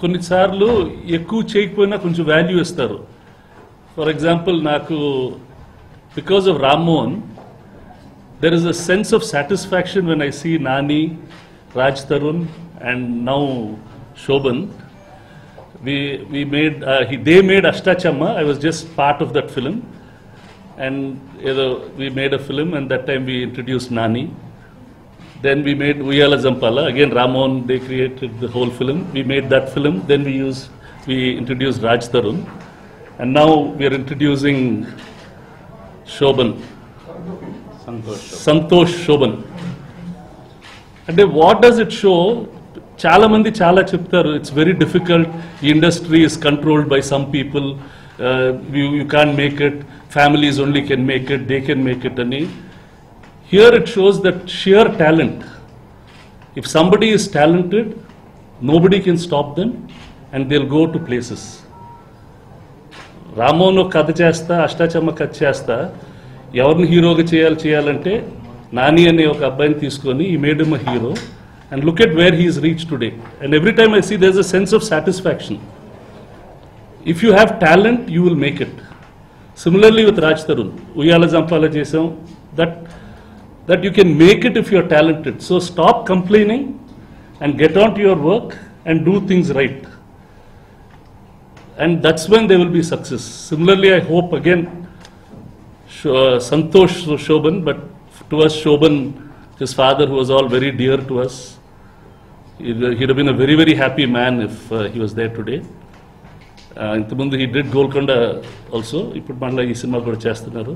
కొన్నిసార్లు ఎక్కువ చేయకపోయినా కొంచెం వాల్యూ ఇస్తారు. ఫర్ ఎగ్జాంపుల్ నాకు because of Rammohan there is a sense of satisfaction when I see Nani, Raj Tarun and now Shobhan. They made Ashtachamma. I was just part of that film, and we made a film, and that time we introduced Nani. Then we made Uyala Zampala. Again, Ramon, they created the whole film. We made that film. Then we introduced Raj Tarun, and now we are introducing Shobhan. Santosh Shobhan. And what does it show? Chala mandi chala cheptaru. It's very difficult. The industry is controlled by some people. You can't make it. Families only can make it. They can make it. Here it shows that sheer talent. If somebody is talented, nobody can stop them, and they'll go to places. Ramono katha chesta, Ashtachamma katha chesta. ఎవరిని హీరోగా చేయాలంటే నాని అనే ఒక అబ్బాయిని తీసుకొని ఈ made him a hero and look at where he is reach today and every time I see there is a sense of satisfaction. If you have talent you will make it. Similarly with Raj Tarun, Uyyala Jampala చేసాం. That you can make it if you are talented. So stop complaining and get on to your work and do things right. And that's when they will be success. Similarly I hope again Santosh Shobhan, but to us Shobhan, his father, who was all very dear to us, he'd have been a very, very happy man if he was there today. Intamundu he did Golconda also. Ippudu malla ee cinema kuda chestunaru,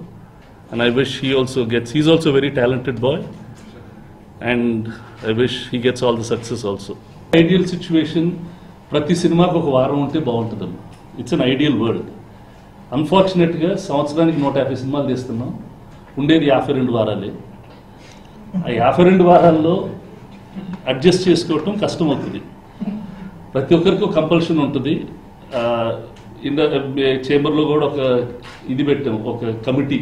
and I wish he's also a very talented boy, and I wish he gets all the success also. Ideal situation, prati cinema ku oka varam unte baaguntadam. It's an ideal world. అన్ఫార్చునేట్గా సంవత్సరానికి 150 సినిమాలు తీస్తున్నాం. ఉండేది 52 వారాలే. ఆ 52 వారాల్లో adjust చేసుకోవటం కష్టం అవుతుంది. ప్రతి ఒక్కరికి ఒక కంపల్షన్ ఉంటుంది. చేంబర్లో కూడా ఒక ఇది పెట్టాం, ఒక కమిటీ.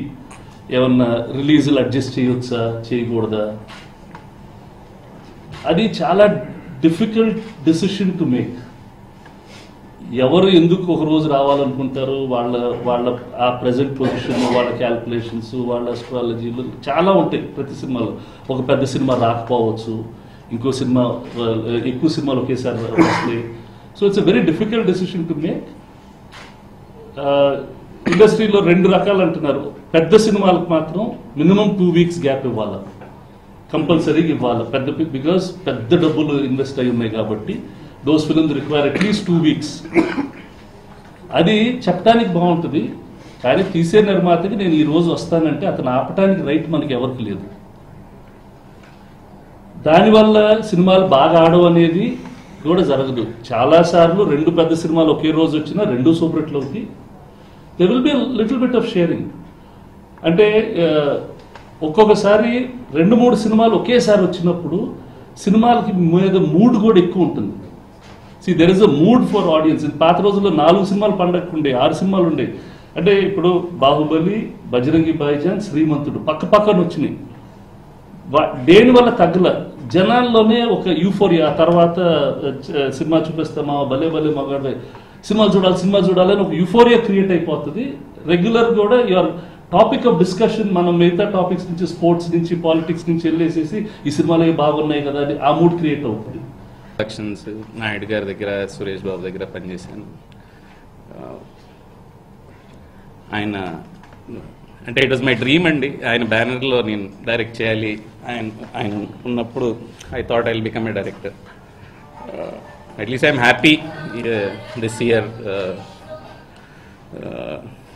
ఏమన్నా రిలీజులు అడ్జస్ట్ చేయవచ్చా చేయకూడదా, అది చాలా డిఫికల్ట్ డెసిషన్ టు మేక్. ఎవరు ఎందుకు ఒక రోజు రావాలనుకుంటారు, వాళ్ళ ఆ ప్రజెంట్ పొజిషన్, వాళ్ళ క్యాల్కులేషన్స్, వాళ్ళ అస్ట్రాలజీలు చాలా ఉంటాయి ప్రతి సినిమాలో. ఒక పెద్ద సినిమా రాకపోవచ్చు, ఇంకో సినిమా ఎక్కువ సినిమాలు ఒకేసారి వస్తాయి. So it's a very difficult decision to make. ఇండస్ట్రీలో 2 రకాలు అంటున్నారు. పెద్ద సినిమాలకు మాత్రం మినిమం 2 వీక్స్ గ్యాప్ ఇవ్వాలి, కంపల్సరీగా ఇవ్వాలి. బికాస్ పెద్ద డబ్బులు ఇన్వెస్ట్ అయి ఉన్నాయి కాబట్టి those films require at least 2 weeks. అది చెప్పడానికి బాగుంటుంది, కానీ తీసే నిర్మాతకి నేను ఈ రోజు వస్తానంటే అతను ఆపటానికి రైట్ మనకి ఎవరికి లేదు. దానివల్ల సినిమాలు బాగా ఆడవు అనేది కూడా జరగదు. చాలాసార్లు 2 పెద్ద సినిమాలు ఒకే రోజు వచ్చినా 2 సూపర్ హిట్లు అవుతాయి. there will be a little bit of sharing. అంటే ఒక్కొక్కసారి 2-3 సినిమాలు ఒకేసారి వచ్చినప్పుడు సినిమాలకి మీద మూడ్ కూడా ఎక్కువ ఉంటుంది. See, there is a mood for audience. In పాత రోజుల్లో 4 సినిమాలు పండగకు ఉండే, 6 సినిమాలు ఉండే. అంటే ఇప్పుడు బాహుబలి, బజరంగి భాయిజాన్, శ్రీమంతుడు పక్కన వచ్చినాయి. దేనివల్ల తగ్గల జనాల్లోనే ఒక యూఫోరియా. తర్వాత సినిమా చూపిస్తామా, భలే భలే మగాడే, సినిమా చూడాలి అని ఒక యూఫోరియా క్రియేట్ అయిపోతుంది. రెగ్యులర్ కూడా యువర్ టాపిక్ ఆఫ్ డిస్కషన్ మనం మిగతా టాపిక్స్ నుంచి, స్పోర్ట్స్ నుంచి, పాలిటిక్స్ నుంచి వెళ్ళేసేసి ఈ సినిమాలు బాగున్నాయి కదా అని ఆ మూడ్ క్రియేట్ అవుతుంది. ప్రొడక్షన్స్ నాయుడు గారి దగ్గర, సురేష్ బాబు దగ్గర పనిచేశాను. ఆయన అంటే ఇట్ వాజ్ మై డ్రీమ్ అండి. ఆయన బ్యానర్లో నేను డైరెక్ట్ చేయాలి. ఆయన ఉన్నప్పుడు I thought I will become a director. At least I'm happy this year,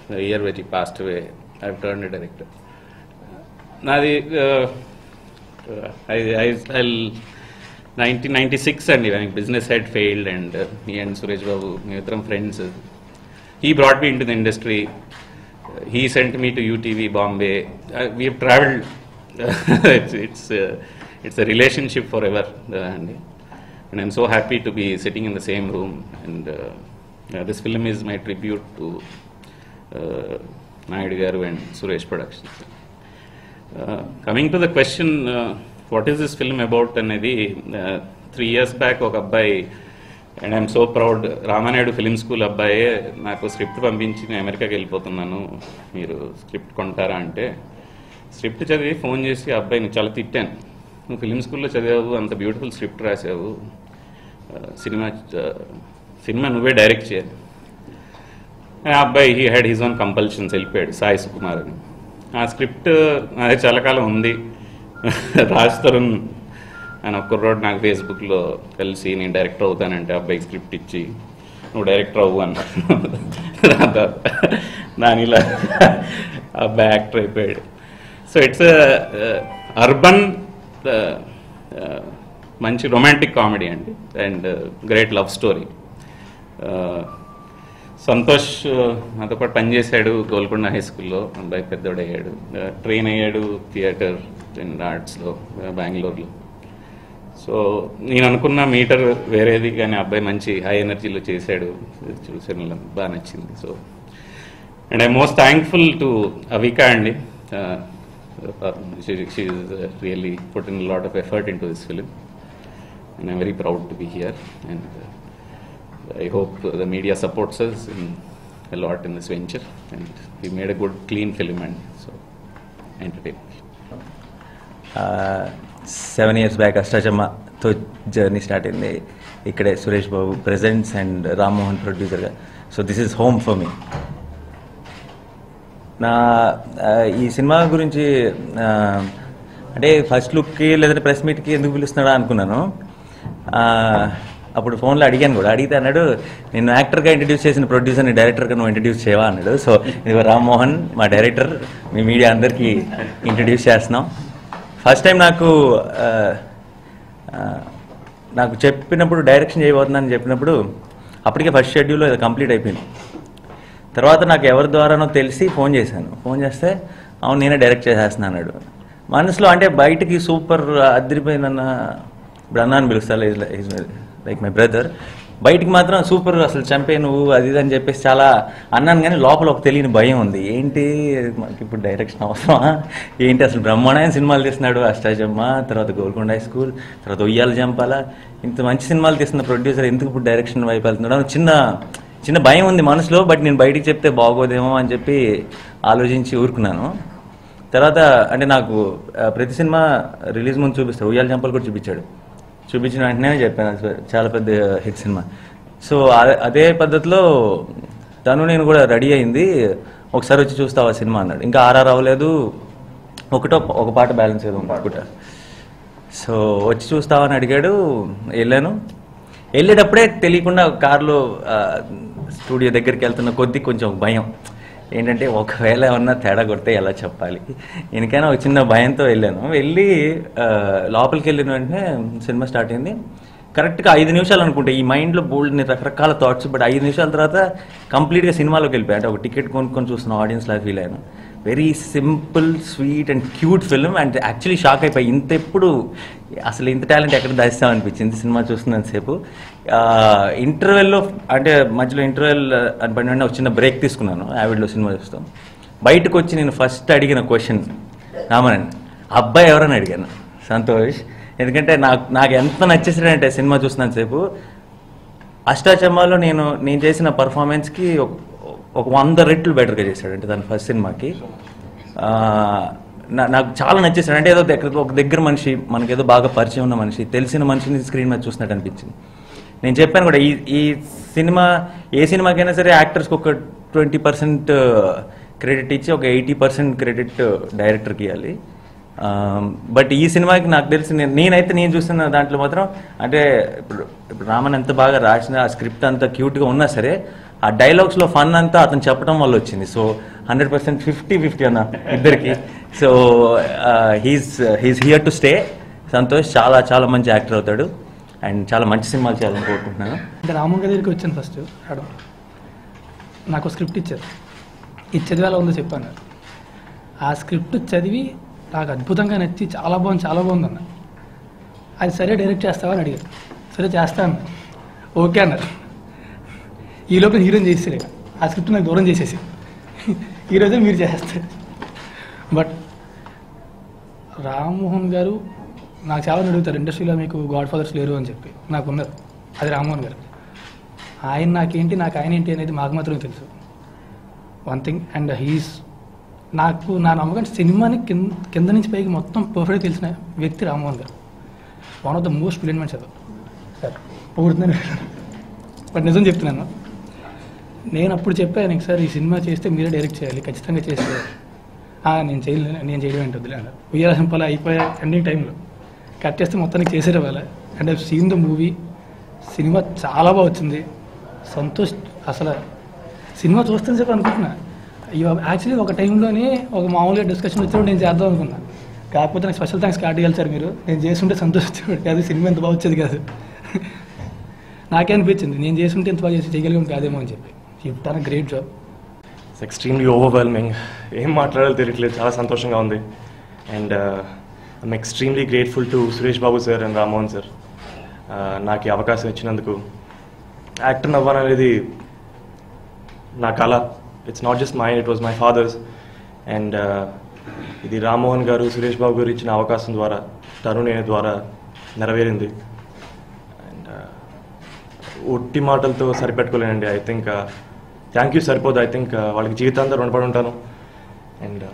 the year which he passed away, I have turned a director. నాది 1996 అండి, business had failed, and me and Suresh Babu, మేమిద్దరం friends. He brought me into the industry. He sent me to UTV Bombay. We have travelled. It's a relationship forever, and I'm so happy to be sitting in the same room. And this film is my tribute to Naidu Garu and Suresh Productions. Coming to the question, what is this film about? And 3 years back, ఒక అబ్బాయి and I'm so proud. Ramanaidu film school అబ్బాయే నాకు script పంపించి నేను అమెరికాకి వెళ్ళిపోతున్నాను, మీరు script కొంటారా అంటే, స్క్రిప్ట్ చదివి ఫోన్ చేసి అబ్బాయిని చాలా తిట్టాను. నువ్వు ఫిలిం స్కూల్లో చదివావు, అంత బ్యూటిఫుల్ స్క్రిప్ట్ రాసావు, సినిమా నువ్వే డైరెక్ట్ చేయాలి. ఆ అబ్బాయి he had his own compulsions, వెళ్ళిపోయాడు, సాయి సుకుమార్ అని. ఆ స్క్రిప్ట్ అదే చాలా కాలం ఉంది. రాజ్ తరుణ్ ఆయన కుర్రోడు నాకు ఫేస్బుక్లో కలిసి నేను డైరెక్టర్ అవుతానంటే అబ్బాయికి స్క్రిప్ట్ ఇచ్చి నువ్వు డైరెక్టర్ అవ్వు అన్న. దానిలా అబ్బాయి యాక్టర్ అయిపోయాడు. సో ఇట్స్ అర్బన్ మంచి రొమాంటిక్ కామెడీ అండి, and great love story. Santosh నాతో పాటు పనిచేశాడు గోల్కొండ హై స్కూల్లో, అబ్బాయి పెద్దోడయ్యాడు, ట్రైన్ అయ్యాడు థియేటర్ అండ్ ఆర్ట్స్లో బెంగళూరులో. సో నేను అనుకున్న మీటర్ వేరేది, కానీ అబ్బాయి మంచి హై ఎనర్జీలో చేశాడు, చూసాను బాగా నచ్చింది. So and I most thankful to Avika అండి. She is really put in a lot of effort into this film, and I'm very proud to be here, and I hope the media supports us a lot in this venture, and we made a good clean film and so entertaining. 7 years back Ashtachama తో journey start అయింది. ఇక్కడే Suresh Babu presents and Ram Mohan ప్రొడ్యూసర్గా. So this is home for me. నా ఈ cinema గురించి అంటే first లుక్కి లేదంటే press మీట్కి ఎందుకు పిలుస్తున్నాడా అనుకున్నాను. అప్పుడు ఫోన్లో అడిగాను కూడా, అడిగితే అన్నాడు నేను యాక్టర్గా ఇంట్రడ్యూస్ చేసిన ప్రొడ్యూసర్ని డైరెక్టర్గా నువ్వు ఇంట్రడ్యూస్ చేయవా అన్నాడు. సో ఇది రామ్ మోహన్ మా డైరెక్టర్, మీ మీడియా అందరికీ ఇంట్రడ్యూస్ చేస్తున్నాం. ఫస్ట్ టైం నాకు చెప్పినప్పుడు డైరెక్షన్ చేయబోతున్నానని చెప్పినప్పుడు అప్పటికే ఫస్ట్ షెడ్యూల్లో ఇది కంప్లీట్ అయిపోయింది. తర్వాత నాకు ఎవరి ద్వారానో తెలిసి ఫోన్ చేశాను. ఫోన్ చేస్తే అవును నేనే డైరెక్ట్ చేసేస్తున్నా అన్నాడు. మనసులో అంటే బయటికి సూపర్ అదిరిపోయిందన్న, ఇప్పుడు అన్న అని పిలుస్తా, లైక్ మై బ్రదర్, బయటికి మాత్రం సూపర్ అసలు చంపే నువ్వు అది ఇది అని చెప్పేసి చాలా అన్నాను. కానీ లోపల ఒక తెలియని భయం ఉంది, ఏంటి మనకి ఇప్పుడు డైరెక్షన్ అవసరమా ఏంటి, అసలు బ్రహ్మాండమైన సినిమాలు తీస్తున్నాడు, అష్టాచమ్మ, తర్వాత గోల్కొండ హై స్కూల్, తర్వాత ఉయ్యాల జంపాల, ఇంత మంచి సినిమాలు తీస్తున్న ప్రొడ్యూసర్ ఎందుకు ఇప్పుడు డైరెక్షన్ వైపు వెళ్తున్నాడు, చిన్న భయం ఉంది మనసులో. బట్ నేను బయటికి చెప్తే బాగోదేమో అని చెప్పి ఆలోచించి ఊరుకున్నాను. తర్వాత అంటే నాకు ప్రతి సినిమా రిలీజ్ ముందు చూపిస్తాడు, ఉయ్యాల జంపాలు కూడా చూపించిన వెంటనే చెప్పాను చాలా పెద్ద హిట్ సినిమా. సో అదే పద్ధతిలో తను నేను కూడా రెడీ అయింది, ఒకసారి వచ్చి చూస్తావా సినిమా అన్నాడు. ఇంకా ఆర్ఆర్ అవ్వలేదు, ఒక పాట బ్యాలెన్స్ ఏదో అనుకుంటా. సో వచ్చి చూస్తావా అని అడిగాడు. వెళ్ళాను. వెళ్ళేటప్పుడే తెలియకుండా కారులో స్టూడియో దగ్గరికి వెళ్తున్న కొద్దీ కొంచెం భయం, ఏంటంటే ఒకవేళ ఏమన్నా తేడా కొడితే ఎలా చెప్పాలి, ఎందుకైనా ఒక చిన్న భయంతో వెళ్ళాను. వెళ్ళి లోపలికి వెళ్ళిన వెంటనే సినిమా స్టార్ట్ అయింది. కరెక్ట్గా 5 నిమిషాలు అనుకుంటే ఈ మైండ్లో బోల్డ్ని రకరకాల థాట్స్, బట్ 5 నిమిషాల తర్వాత కంప్లీట్గా సినిమాలోకి వెళ్ళిపోయాయి. అంటే ఒక టికెట్ కొనుక్కొని చూస్తున్న ఆడియన్స్ లాగా ఫీల్ అయ్యాను. Very simple, sweet and cute film. And actually shock అయిపోయి, ఇంతెప్పుడు అసలు ఇంత టాలెంట్ ఎక్కడ దాస్తామనిపించింది సినిమా చూస్తున్నంతసేపు. ఇంటర్వెల్లో అంటే మధ్యలో ఇంటర్వెల్ అని పడిన ఒక చిన్న బ్రేక్ తీసుకున్నాను యావిడ్లో సినిమా చూస్తాం. బయటకు వచ్చి నేను ఫస్ట్ అడిగిన క్వశ్చన్ రామన్ అబ్బాయి ఎవరని అడిగాను, సంతోష్. ఎందుకంటే నాకు ఎంత నచ్చేసాడంటే సినిమా చూస్తున్నంతసేపు, అష్టాచమ్మాలో నేను చేసిన పర్ఫార్మెన్స్కి ఒక 100 రెట్లు బెటర్గా చేశాడు. అంటే దాని ఫస్ట్ సినిమాకి నాకు చాలా నచ్చేసాడు. అంటే ఏదో ఒక దగ్గర మనిషి, మనకేదో బాగా పరిచయం ఉన్న మనిషి, తెలిసిన మనిషిని స్క్రీన్ మీద చూసినట్టు అనిపించింది. నేను చెప్పాను కూడా, ఈ సినిమా ఏ సినిమాకైనా సరే యాక్టర్స్కి ఒక 20% క్రెడిట్ ఇచ్చి ఒక 80% క్రెడిట్ డైరెక్టర్కి ఇవ్వాలి. బట్ ఈ సినిమాకి నాకు తెలిసి నేను చూస్తున్న దాంట్లో మాత్రం, అంటే ఇప్పుడు రామన్ ఎంత బాగా రాసిన ఆ స్క్రిప్ట్ అంతా క్యూట్గా ఉన్నా సరే, ఆ డైలాగ్స్లో ఫన్ అంతా అతను చెప్పడం వల్ల వచ్చింది. సో 100% 50-50 అన్న ఇద్దరికి. So he's here to stay. Santosh చాలా చాలా మంచి యాక్టర్ అవుతాడు అండ్ చాలా మంచి సినిమాలు చేయాలని కోరుకుంటున్నాను. అంటే రామన్ గారి దగ్గరికి వచ్చాను ఫస్ట్. నాకు స్క్రిప్ట్ ఇచ్చారు, ఇది చదివి ఎలా ఉందో చెప్పాను. ఆ స్క్రిప్ట్ చదివి నాకు అద్భుతంగా నచ్చి చాలా బాగుంది అన్న. అది సరే డైరెక్ట్ చేస్తావా అని అడిగారు. సరే చేస్తాను, ఓకే అన్నారు. ఈ లోపల హీరోని చేసేసారు. ఆ స్క్రిప్ట్ నాకు దూరం చేసేసి ఈరోజే మీరు చేస్తారు. బట్ రామ్మోహన్ గారు నాకు చాలా అడుగుతారు, ఇండస్ట్రీలో మీకు గాడ్ ఫాదర్స్ లేరు అని చెప్పి. నాకు ఉన్నారు, అది రామ్మోహన్ గారు. ఆయన నాకేంటి, నాకు ఆయన ఏంటి అనేది మాకు మాత్రమే తెలుసు. వన్ థింగ్, అండ్ నాకు నా నమ్మకం సినిమాని కింద నుంచి పైకి మొత్తం పర్ఫెక్ట్గా తెలిసిన వ్యక్తి రామ్మోహన్ గారు. One of the most brilliant mans అది. సార్ పొగుడుతున్నాను, బట్ నిజం చెప్తున్నాను. నేను అప్పుడు చెప్పాను, సార్ ఈ సినిమా చేస్తే మీరే డైరెక్ట్ చేయాలి, ఖచ్చితంగా చేస్తే. నేను చేయడం ఏంటొద్దులే అన్నారు. ఉయ్యాల సింపల్ అయిపోయా ఎండింగ్ టైంలో కట్ చేస్తే మొత్తానికి చేసేరే వాళ్ళ. And I seen the movie. Cinema చాలా బాగా వచ్చింది. సంతోష్ అసలు సినిమా చూస్తే చెప్పి అనుకుంటున్నా, యాక్చువల్లీ ఒక టైంలోనే ఒక మామూలుగా డిస్కషన్ వచ్చినప్పుడు నేను చేద్దాం అనుకున్నా. కాకపోతే నాకు స్పెషల్ థ్యాంక్స్ కార్డు ఇవ్వాలి సార్ మీరు, నేను చేస్తుంటే సంతోషించేవాడు కాదు, సినిమా ఎంత బాగా వచ్చేది కాదు. నాకే అనిపించింది నేను చేస్తుంటే ఎంత బాగా చేసి చేయగలిగాను కాదేమో అని చెప్పి. You done a great job. It's extremely overwhelming. ఏం మాట్లాడాలో తెలియట్లేదు, చాలా సంతోషంగా ఉంది. And I'm extremely grateful to Suresh Babu sir and Rammohan sir నాకు ఈ అవకాశం ఇచ్చినందుకు. యాక్టర్ అవ్వాలనేది నా కళ. It's not just mind, it was my father's. And ఇది రామ్మోహన్ గారు, సురేష్ బాబు గారు ఇచ్చిన అవకాశం ద్వారా, తరుణ్ ద్వారా నెరవేరింది. అండ్ ఒట్టి మాటలతో సరిపెట్టుకోలేనండి. ఐ థింక్ థ్యాంక్ యూ సరిపోదు. ఐ థింక్ వాళ్ళకి జీవితాంతా రుణపడి ఉంటాను. And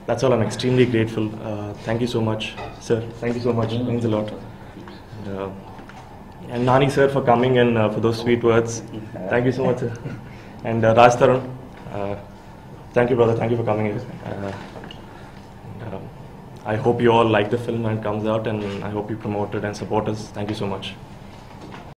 that's all, I'm extremely grateful. Thank you so much sir, thank you so much, means a lot. And Nani sir for coming and for those sweet words. Thank you so much sir. And Raj Tarun, thank you brother, thank you for coming here. I hope you all like the film when it comes out, and I hope you promote it and support us. Thank you so much.